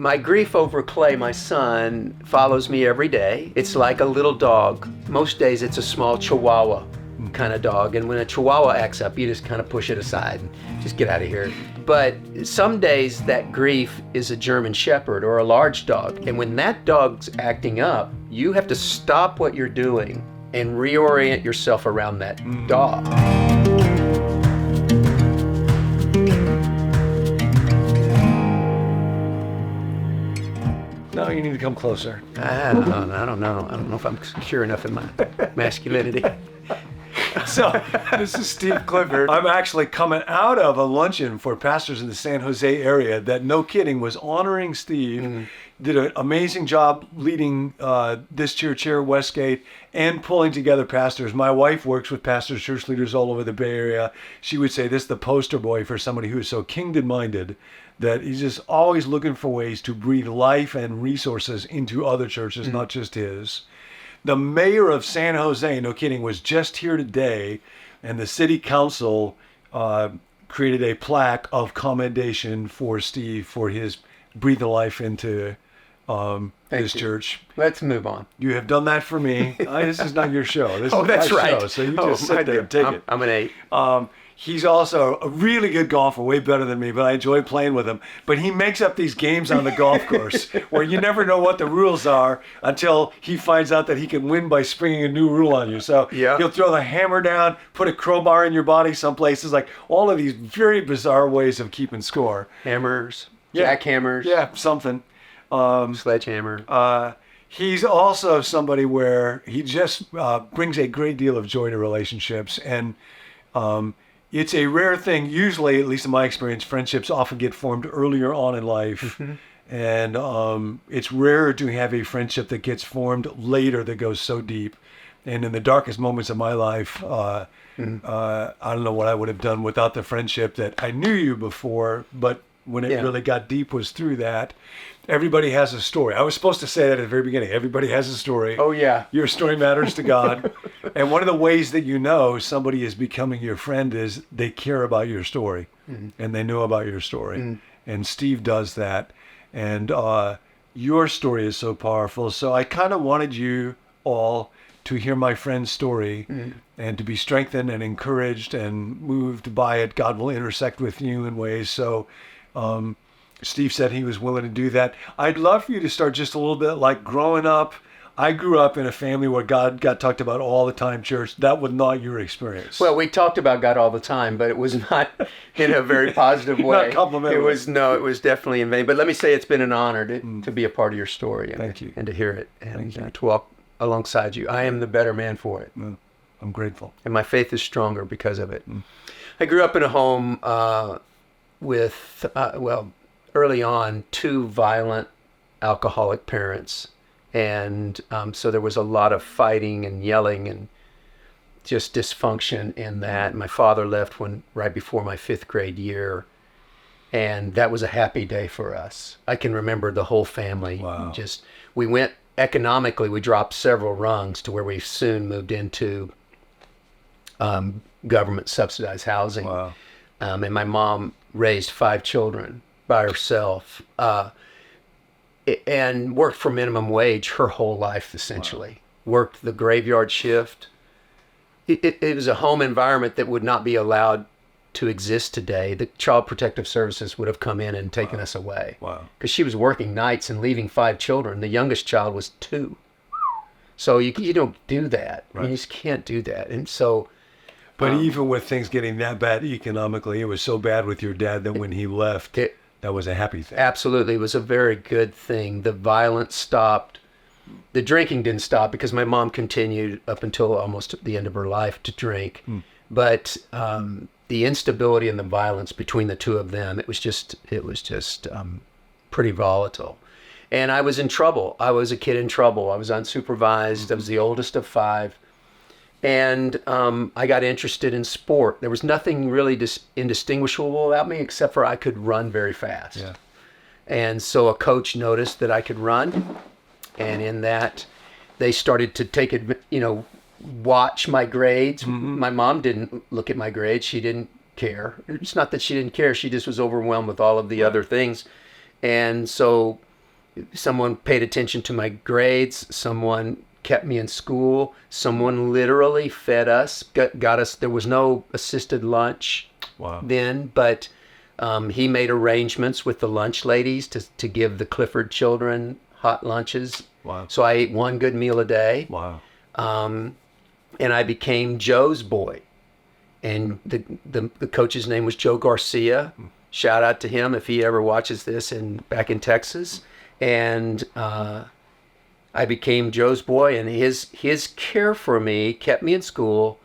my grief over Clay, my son, follows me every day. It's like a little dog. Most days it's a small Chihuahua kind of dog. And when a Chihuahua acts up, you just kind of push it aside and just get out of here. But some days that grief is a German Shepherd or a large dog. And when that dog's acting up, you have to stop what you're doing and reorient yourself around that dog. No, you need to come closer. I don't know. I don't know if I'm secure enough in my masculinity. So, this is Steve Clifford. I'm actually coming out of a luncheon for pastors in the San Jose area that, no kidding, was honoring Steve. Did an amazing job leading this church here, Westgate, and pulling together pastors. My wife works with pastors, church leaders all over the Bay Area. She would say this is the poster boy for somebody who is so kingdom-minded that he's just always looking for ways to breathe life and resources into other churches, not just his. The mayor of San Jose, no kidding, was just here today, and the city council created a plaque of commendation for Steve for his breathing life into this church. Let's move on. You have done that for me. This is not your show. This is that's my right. show, so you just sit there and take it. I'm an 8. He's also a really good golfer, way better than me, but I enjoy playing with him. But he makes up these games on the golf course where you never know what the rules are until he finds out that he can win by springing a new rule on you. So he'll throw the hammer down, put a crowbar in your body some places, like all of these very bizarre ways of keeping score. Hammers, jackhammers. Yeah, something. Sledgehammer. He's also somebody where he just brings a great deal of joy to relationships, and it's a rare thing. Usually, at least in my experience, friendships often get formed earlier on in life. And it's rare to have a friendship that gets formed later that goes so deep. And in the darkest moments of my life, I don't know what I would have done without the friendship that I knew you before, but when it really got deep was through that. Everybody has a story. I was supposed to say that at the very beginning. Everybody has a story. Oh, yeah. Your story matters to God. And one of the ways that you know somebody is becoming your friend is they care about your story. And they know about your story. And Steve does that. And your story is so powerful. So I kind of wanted you all to hear my friend's story and to be strengthened and encouraged and moved by it. God will intersect with you in ways. So Steve said he was willing to do that. I'd love for you to start just a little bit like growing up. I grew up in a family where God got talked about all the time, church. That was not your experience. Well, we talked about God all the time, but it was not in a very positive way. Not complimentary. It was definitely in vain. But let me say it's been an honor to be a part of your story and, Thank you. And to hear it and to walk alongside you. I am the better man for it. I'm grateful. And my faith is stronger because of it. I grew up in a home with, early on, 2 violent alcoholic parents. And so there was a lot of fighting and yelling and just dysfunction in that. My father left right before my 5th grade year. And that was a happy day for us. I can remember the whole family. Wow. We went economically, we dropped several rungs to where we soon moved into government subsidized housing. Wow. And my mom raised 5 children by herself and worked for minimum wage her whole life, essentially. Wow. Worked the graveyard shift. It was a home environment that would not be allowed to exist today. The Child Protective Services would have come in and taken us away. Wow. Because she was working nights and leaving 5 children. The youngest child was 2. So you don't do that. Right. You just can't do that. And so... But even with things getting that bad economically, it was so bad with your dad that when he left, that was a happy thing. Absolutely. It was a very good thing. The violence stopped. The drinking didn't stop because my mom continued up until almost the end of her life to drink. But the instability and the violence between the 2 of them, it was just pretty volatile. And I was in trouble. I was a kid in trouble. I was unsupervised. I was the oldest of 5. And I got interested in sport. There was nothing really indistinguishable about me except for I could run very fast. Yeah. And so a coach noticed that I could run. And in that, they started to take it, watch my grades. My mom didn't look at my grades. She didn't care. It's not that she didn't care. She just was overwhelmed with all of the other things. And so Someone paid attention to my grades. Someone kept me in school. Someone literally fed us, got us. There was no assisted lunch Wow. then, but he made arrangements with the lunch ladies to give the Clifford children hot lunches. Wow. So I ate one good meal a day. Wow. And I became Joe's boy. And the coach's name was Joe Garcia. Shout out to him if he ever watches this back in Texas. And I became Joe's boy, and his care for me kept me in school,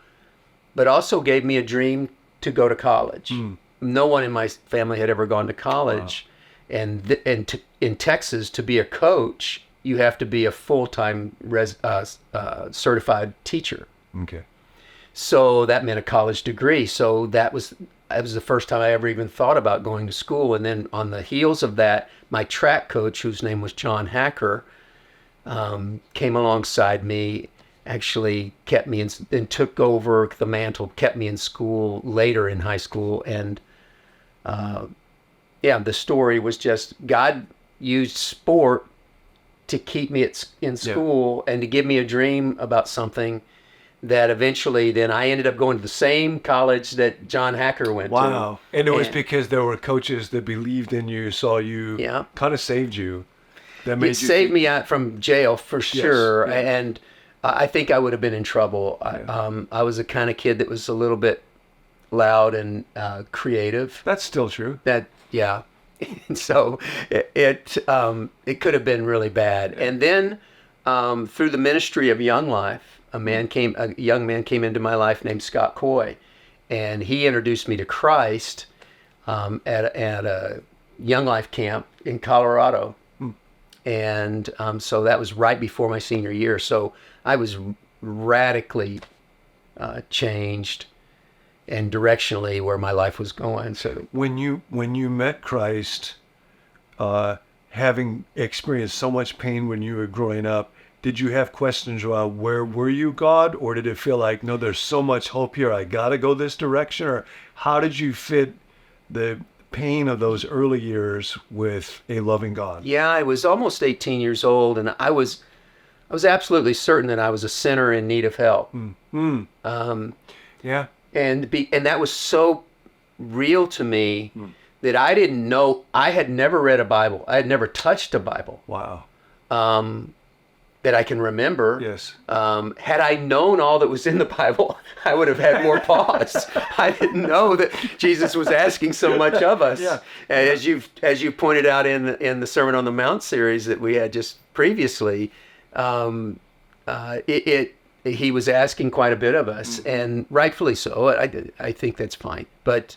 but also gave me a dream to go to college. No one in my family had ever gone to college. Wow. And in Texas, to be a coach, you have to be a full-time certified teacher. Okay. So that meant a college degree. So that was the first time I ever even thought about going to school. And then on the heels of that, my track coach, whose name was John Hacker, came alongside me, actually kept me in, and took over the mantle, kept me in school later in high school. And the story was just God used sport to keep me in school and to give me a dream about something that eventually then I ended up going to the same college that John Hacker went to. Wow. And it was because there were coaches that believed in you, saw you, kind of saved you. That made it saved me out from jail for sure. Yeah. And I think I would have been in trouble. I was the kind of kid that was a little bit loud and creative. That's still true. And so it could have been really bad. Yeah. And then through the ministry of Young Life, a young man came into my life named Scott Coy, and he introduced me to Christ at a Young Life camp in Colorado. And so that was right before my senior year. So I was radically changed and directionally where my life was going. So when you met Christ, having experienced so much pain when you were growing up, did you have questions around where were you, God? Or did it feel like, no, there's so much hope here, I got to go this direction? Or how did you fit the pain of those early years with a loving God? Yeah, I was almost 18 years old, and I was absolutely certain that I was a sinner in need of help. Yeah. And that was so real to me that I didn't know. I had never read a Bible. I had never touched a Bible. Wow. That I can remember. Yes. Had I known all that was in the Bible, I would have had more pause. I didn't know that Jesus was asking so much of us. Yeah. As you pointed out in the Sermon on the Mount series that we had just previously, he was asking quite a bit of us, and rightfully so. I think that's fine, but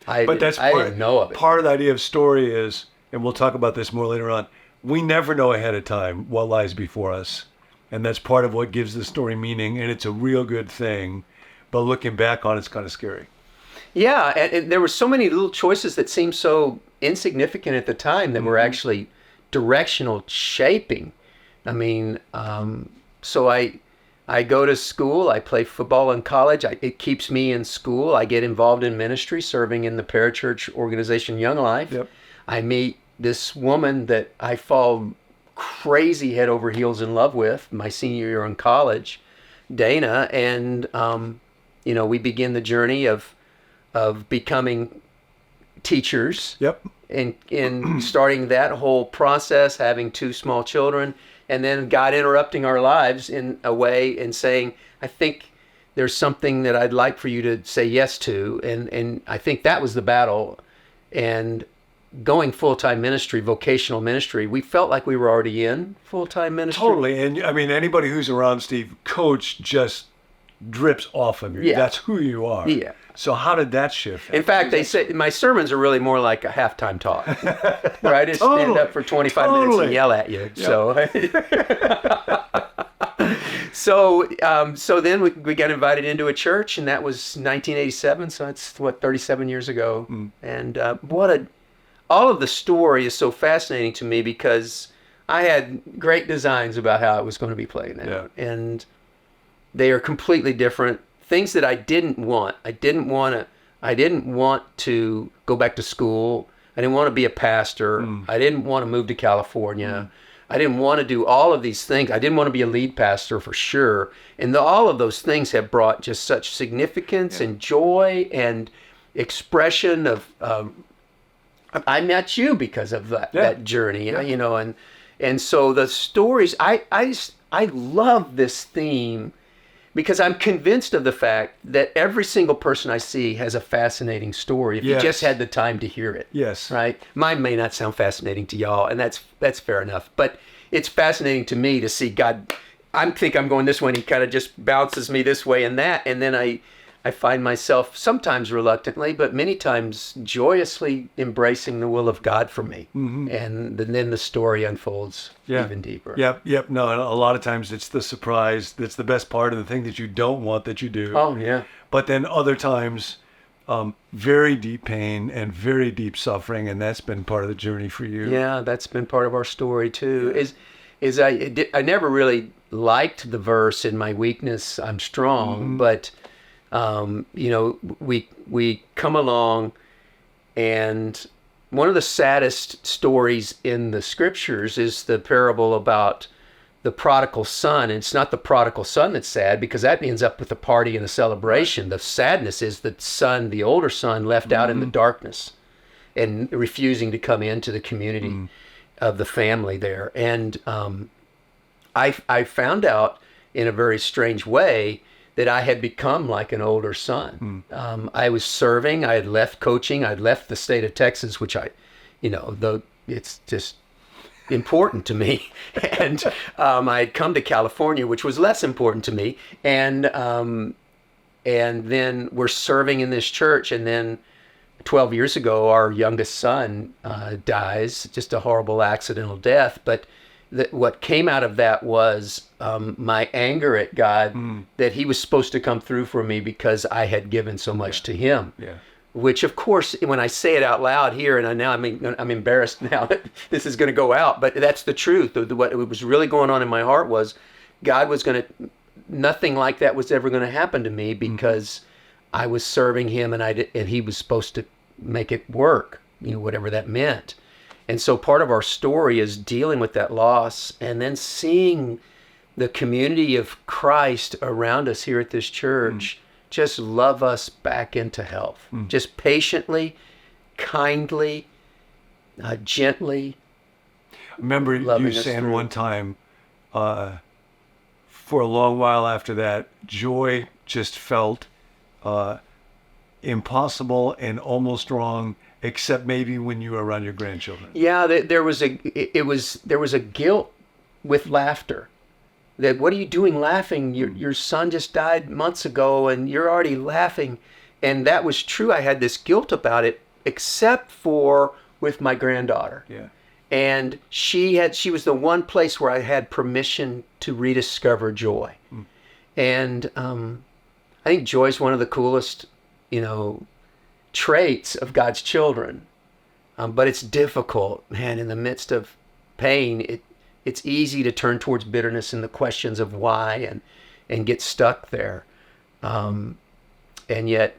I didn't know of it. Part of the idea of story is, and we'll talk about this more later on, we never know ahead of time what lies before us. And that's part of what gives the story meaning, and it's a real good thing. But looking back on it, it's kind of scary. Yeah, and there were so many little choices that seemed so insignificant at the time that were actually directional shaping. I mean, so I go to school, I play football in college, it keeps me in school, I get involved in ministry, serving in the parachurch organization Young Life. Yep. I meet this woman that I fall crazy head over heels in love with my senior year in college, Dana, and we begin the journey of becoming teachers. Yep. And starting that whole process, having 2 small children, and then God interrupting our lives in a way and saying, I think there's something that I'd like for you to say yes to, and I think that was the battle. And going full-time ministry, vocational ministry, we felt like we were already in full-time ministry. Totally. And I mean, anybody who's around Steve, coach just drips off of you. Yeah. That's who you are. Yeah. So how did that shift? In fact, they say my sermons are really more like a haltime talk, where I just stand up for 25 minutes and yell at you. Yep. So then we got invited into a church, and that was 1987. So that's 37 years ago. And all of the story is so fascinating to me because I had great designs about how it was going to be played out, and they are completely different. Things that I didn't want. I didn't want to go back to school. I didn't want to be a pastor. I didn't want to move to California. I didn't want to do all of these things. I didn't want to be a lead pastor for sure. And all of those things have brought just such significance and joy and expression of, I met you because of that journey, you know, and so the stories, I love this theme because I'm convinced of the fact that every single person I see has a fascinating story if you just had the time to hear it. Yes. Right? Mine may not sound fascinating to y'all, and that's fair enough. But it's fascinating to me to see God. I think I'm going this way, and he kind of just bounces me this way and that. And then I find myself sometimes reluctantly, but many times joyously embracing the will of God for me. And then the story unfolds even deeper. Yep. No, and a lot of times it's the surprise that's the best part of the thing that you don't want that you do. Oh, yeah. But then other times, very deep pain and very deep suffering, and that's been part of the journey for you. Yeah, that's been part of our story too. I never really liked the verse, "In my weakness I'm strong," but you know, we come along, and one of the saddest stories in the scriptures is the parable about the prodigal son. And it's not the prodigal son that's sad, because that ends up with a party and a celebration. The sadness is the son, the older son, left out in the darkness and refusing to come into the community of the family there. And I found out in a very strange way that I had become like an older son. I was serving, I had left coaching, I'd left the state of Texas, which it's just important to me. And I had come to California, which was less important to me. And then we're serving in this church, and then 12 years ago, our youngest son dies, just a horrible accidental death. But what came out of that was my anger at God that he was supposed to come through for me because I had given so much to him. Yeah. Which, of course, when I say it out loud here, and I'm embarrassed now that this is going to go out, but that's the truth. What was really going on in my heart was God was going to, nothing like that was ever going to happen to me because I was serving him, and he was supposed to make it work, whatever that meant. And so part of our story is dealing with that loss and then seeing the community of Christ around us here at this church just love us back into health. Just patiently, kindly, gently. I remember you saying one time, for a long while after that, joy just felt impossible and almost wrong, except maybe when you were around your grandchildren. Yeah, there was a guilt with laughter. That, what are you doing laughing? Your son just died months ago and you're already laughing. And that was true. I had this guilt about it, except for with my granddaughter. Yeah. And she was the one place where I had permission to rediscover joy. And I think joy is one of the coolest, traits of God's children. But it's difficult, man. In the midst of pain, it's easy to turn towards bitterness and the questions of why and get stuck there. And yet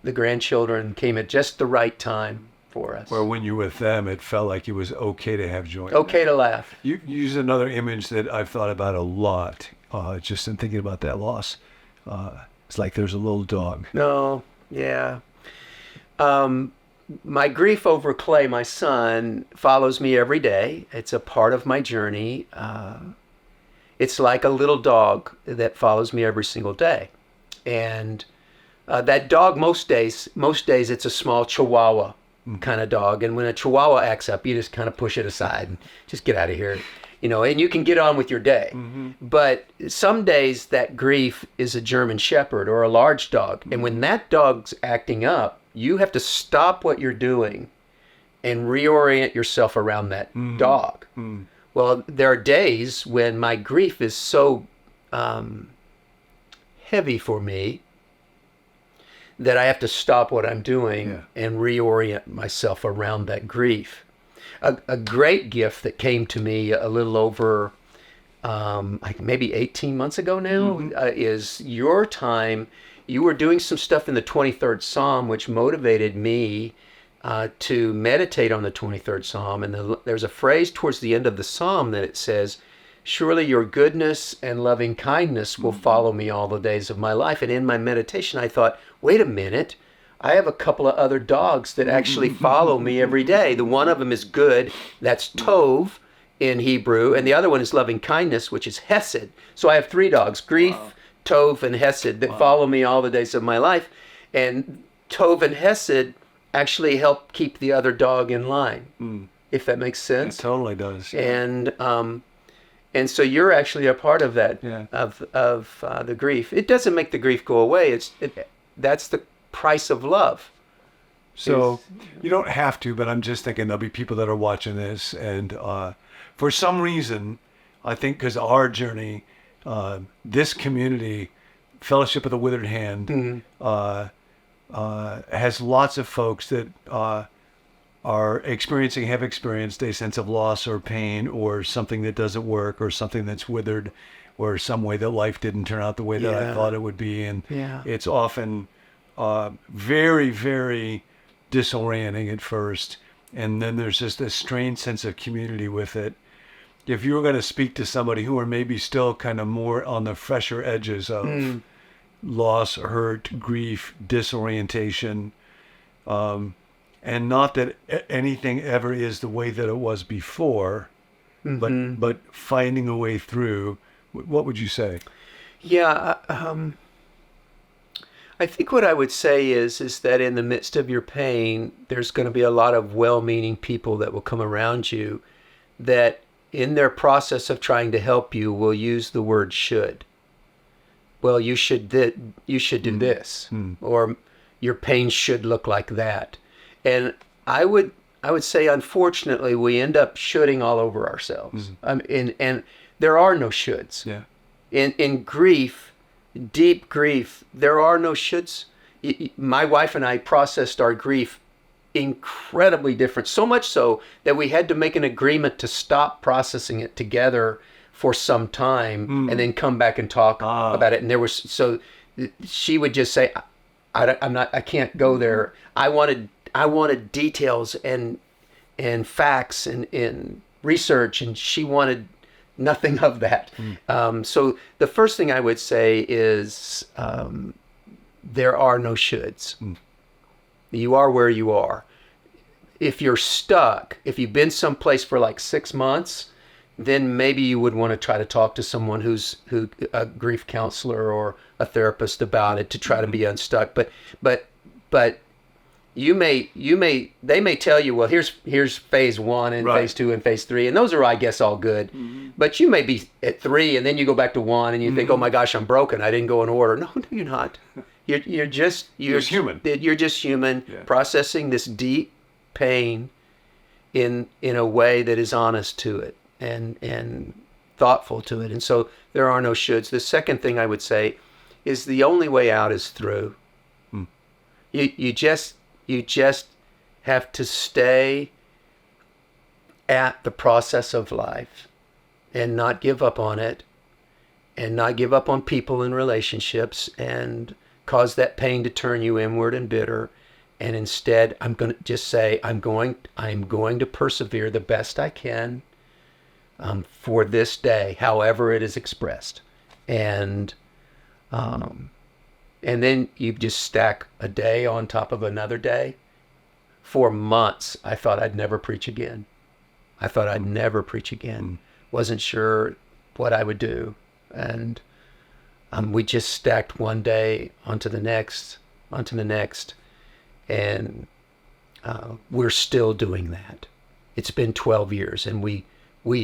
the grandchildren came at just the right time for us. Where when you were with them, it felt like it was okay to have joy. Okay to laugh. You use another image that I've thought about a lot, just in thinking about that loss. It's like there's a little dog. No, yeah. My grief over Clay, my son, follows me every day. It's a part of my journey. It's like a little dog that follows me every single day. And that dog, most days, it's a small Chihuahua kind of dog. And when a Chihuahua acts up, you just kind of push it aside and just get out of here. And you can get on with your day. But some days that grief is a German Shepherd or a large dog. And when that dog's acting up, you have to stop what you're doing and reorient yourself around that dog. Well, there are days when my grief is so heavy for me that I have to stop what I'm doing and reorient myself around that grief. A great gift that came to me a little over maybe 18 months ago now is your time. You were doing some stuff in the 23rd Psalm, which motivated me to meditate on the 23rd Psalm. And there's a phrase towards the end of the Psalm that it says, surely your goodness and loving kindness will follow me all the days of my life. And in my meditation, I thought, wait a minute, I have a couple of other dogs that actually follow me every day. The one of them is good, that's Tov in Hebrew, and the other one is loving kindness, which is Hesed. So I have 3 dogs, Grief, Tov, and Hesed, that follow me all the days of my life. And Tov and Hesed actually help keep the other dog in line, if that makes sense. It totally does. And so you're actually a part of that, of the grief. It doesn't make the grief go away. That's the price of love. So you don't have to, but I'm just thinking there'll be people that are watching this, and for some reason, I think because our journey, this community, Fellowship of the Withered Hand, has lots of folks that have experienced a sense of loss or pain or something that doesn't work or something that's withered or some way that life didn't turn out the way that I thought it would be. And it's often very, very disorienting at first. And then there's just this strange sense of community with it. If you were going to speak to somebody who are maybe still kind of more on the fresher edges of loss, hurt, grief, disorientation, and not that anything ever is the way that it was before, but finding a way through, what would you say? Yeah, I think what I would say is that in the midst of your pain, there's going to be a lot of well-meaning people that will come around you that in their process of trying to help you will use the word should. Well, you should do this, or your pain should look like that. And I would say, unfortunately, we end up shoulding all over ourselves. And there are no shoulds. Yeah. In grief, deep grief, there are no shoulds. My wife and I processed our grief incredibly different, so much so that we had to make an agreement to stop processing it together for some time and then come back and talk about it. And there was, so she would just say, I can't go there. I wanted details and facts and research, and she wanted nothing of that. So the first thing I would say is there are no shoulds. You are where you are. If you're stuck, if you've been someplace for like 6 months, then maybe you would want to try to talk to someone who a grief counselor or a therapist about it to try to be unstuck. But they may tell you, well, here's phase 1 and phase 2 and phase 3, and those are, I guess, all good. But you may be at 3 and then you go back to 1 and you think, oh my gosh, I'm broken. I didn't go in order. No, you're not. You're just human. You're just human, processing this deep pain in a way that is honest to it and thoughtful to it. And so there are no shoulds. The second thing I would say is the only way out is through. You just have to stay at the process of life and not give up on it, and not give up on people and relationships and cause that pain to turn you inward and bitter. And instead, I'm going to just say, I'm going to persevere the best I can for this day, however it is expressed. And then you just stack a day on top of another day. For months, I thought I'd never preach again. Wasn't sure what I would do. And we just stacked one day onto the next. And we're still doing that. It's been 12 years, and we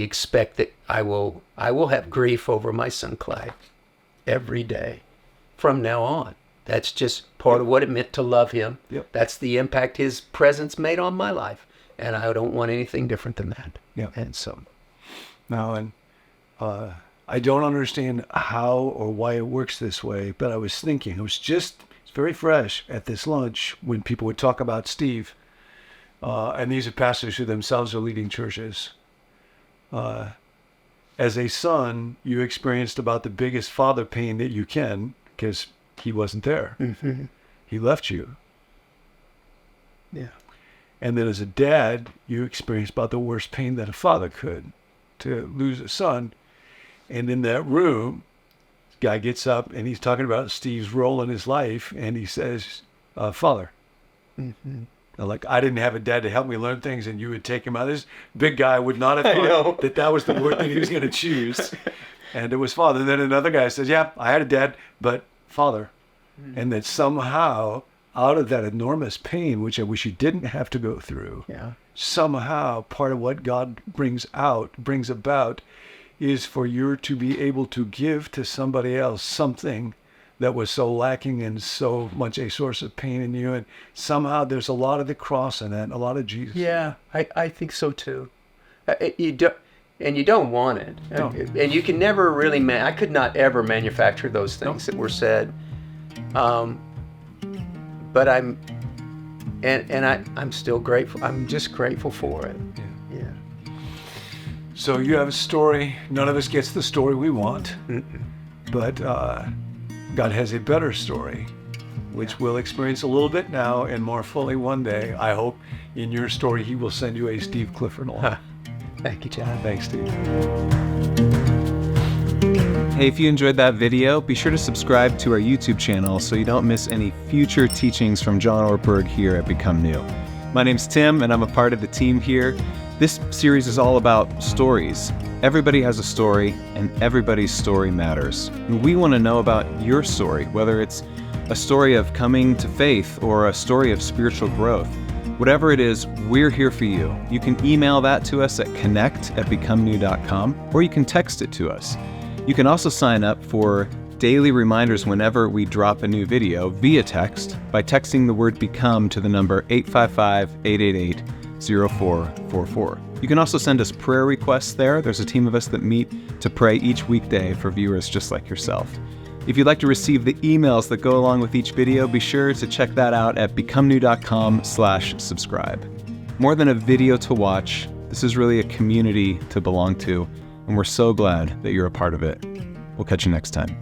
expect that I will have grief over my son Clay every day from now on. That's just part of what it meant to love him. That's the impact his presence made on my life, and I don't want anything different than that. And so now, and I don't understand how or why it works this way, but I was thinking, it's very fresh at this lunch when people would talk about Steve, and these are pastors who themselves are leading churches. As a son, you experienced about the biggest father pain that you can, because he wasn't there. He left you. And then as a dad, you experience about the worst pain that a father could, to lose a son. And in that room, guy gets up and he's talking about Steve's role in his life, and he says, father. Mm-hmm. Like, I didn't have a dad to help me learn things, and you would take him out. This big guy would not have thought that was the word that he was going to choose. And it was father. And then another guy says, yeah, I had a dad, but father. Mm-hmm. And that somehow, out of that enormous pain, which I wish you didn't have to go through, somehow part of what God brings about, is for you to be able to give to somebody else something that was so lacking and so much a source of pain in you. And somehow there's a lot of the cross in that, a lot of Jesus. Yeah, I think so too. You don't want it. No. And you can never really, I could not ever manufacture those things that were said. But I'm still grateful. I'm just grateful for it. Yeah. So you have a story. None of us gets the story we want. Mm-mm. But God has a better story, which we'll experience a little bit now and more fully one day. I hope in your story he will send you a Steve Clifford along. Thank you, John. Thanks, Steve. Hey, if you enjoyed that video, be sure to subscribe to our YouTube channel so you don't miss any future teachings from John Ortberg here at Become New. My name's Tim, and I'm a part of the team here. This series is all about stories. Everybody has a story, and everybody's story matters. And we want to know about your story, whether it's a story of coming to faith or a story of spiritual growth. Whatever it is, we're here for you. You can email that to us at connect@becomenew.com, or you can text it to us. You can also sign up for daily reminders whenever we drop a new video via text by texting the word BECOME to the number 855-888-0444. You can also send us prayer requests there. There's a team of us that meet to pray each weekday for viewers just like yourself. If you'd like to receive the emails that go along with each video, be sure to check that out at becomenew.com/subscribe. More than a video to watch, this is really a community to belong to, and we're so glad that you're a part of it. We'll catch you next time.